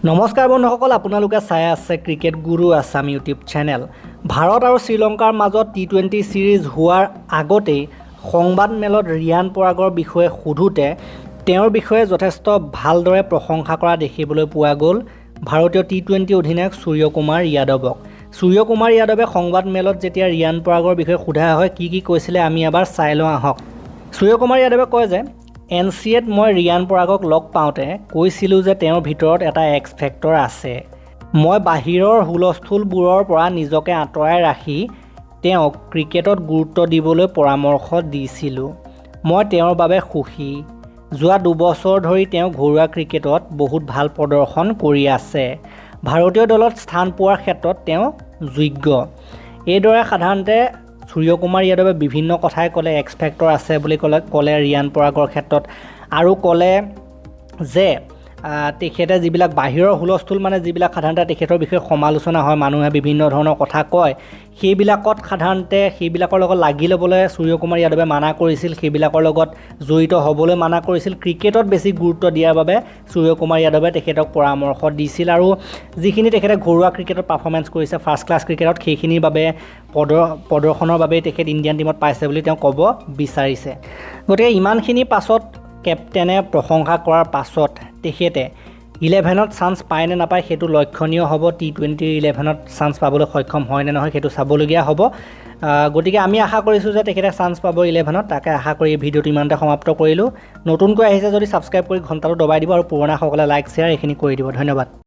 নমস্কাৰ বন্ধুসকল, আপোনালোকে চাই আছে ক্ৰিকেট গুৰু আছাম ইউটিউব চেনেল। ভাৰত আৰু শ্ৰীলংকাৰ মাজত টি20 সিৰিজ হোৱাৰ আগতেই সংবাদ মেলত ৰিয়ান পৰাগৰ বিষয়ে সোধোতে তেওঁৰ বিষয়ে যথেষ্ট ভালদৰে প্ৰশংসা কৰা দেখিবলৈ পোৱা গ'ল ভাৰতীয় টি20 অধিনায়ক সূৰ্যকুমাৰ যাদৱক। সূৰ্যকুমাৰ যাদৱে সংবাদ মেলত যেতিয়া ৰিয়ান পৰাগৰ বিষয়ে সোধা হয় কি কৈছিলে আমি এবাৰ চাই লওঁ আহক। সূৰ্যকুমাৰ যাদৱে কয় যে NCAত মই ৰিয়ান পৰাগক লগ পাওঁতে কৈছিলোঁ যে তেওঁৰ ভিতৰত এটা এক্স ফেক্টৰ আছে। মই বাহিৰৰ হুলস্থুলবোৰৰ পৰা নিজকে আঁতৰাই ৰাখি তেওঁক ক্ৰিকেটত গুৰুত্ব দিবলৈ পৰামৰ্শ দিছিলোঁ। মই তেওঁৰ বাবে সুখী। যোৱা 2 বছৰ ধৰি তেওঁ ঘৰুৱা ক্ৰিকেটত বহুত ভাল প্ৰদৰ্শন কৰি আছে। ভাৰতীয় দলত স্থান পোৱাৰ ক্ষেত্ৰত তেওঁ যোগ্য। এইদৰে সাধাৰণতে সূৰ্যকুমাৰ যাদৱে বিভিন্ন কথাই ক'লে, এক্স ফেক্টৰ আছে বুলি ক'লে ৰিয়ান পৰাগৰ ক্ষেত্ৰত, আৰু ক'লে যে তেখেতে যিবিলাক বাহিৰৰ হুলস্থুল যিবিলাক সাধাৰণতে তেখেতৰ বিষয়ে সমালোচনা হয়, মানুহে বিভিন্ন ধৰণৰ কথা কয়, সেইবিলাকৰ লগত লাগি ল'বলৈ সূৰ্যকুমাৰ যাদৱে মানা কৰিছিল, সেইবিলাকৰ লগত জড়িত হ'বলৈ মানা কৰিছিল। ক্ৰিকেটত বেছি গুৰুত্ব দিয়াৰ বাবে সূৰ্যকুমাৰ যাদৱে তেখেতক পৰামৰ্শ দিছিল, আৰু যিখিনি তেখেতে ঘৰুৱা ক্ৰিকেটত পাৰফৰ্মেঞ্চ কৰিছে ফাৰ্ষ্ট ক্লাছ ক্ৰিকেটত, সেইখিনিৰ বাবে প্ৰদৰ্শনৰ বাবেই তেখেত ইণ্ডিয়ান টীমত পাইছে বুলি তেওঁ ক'ব বিচাৰিছে। গতিকে ইমানখিনি পাছত কেপ্টেনে প্ৰশংসা কৰাৰ পাছত তেখেতে 11ত চান্স পায় নে নাপায় সেইটো লক্ষণীয় হ'ব। টি20 11ত চান্স পাবলৈ সক্ষম হয় নে নহয় সেইটো চাবলগীয়া হ'ব। গতিকে আমি আশা কৰিছোঁ যে তেখেতে চান্স পাব 11ত। তাকে আশা কৰি এই ভিডিঅ'টো ইমানতে সমাপ্ত কৰিলোঁ। নতুনকৈ আহিছে যদি ছাবস্ক্ৰাইব কৰি ঘণ্টাটো দবাই দিব, আৰু পুৰণাসকলে লাইক শ্বেয়াৰ এইখিনি কৰি দিব। ধন্যবাদ।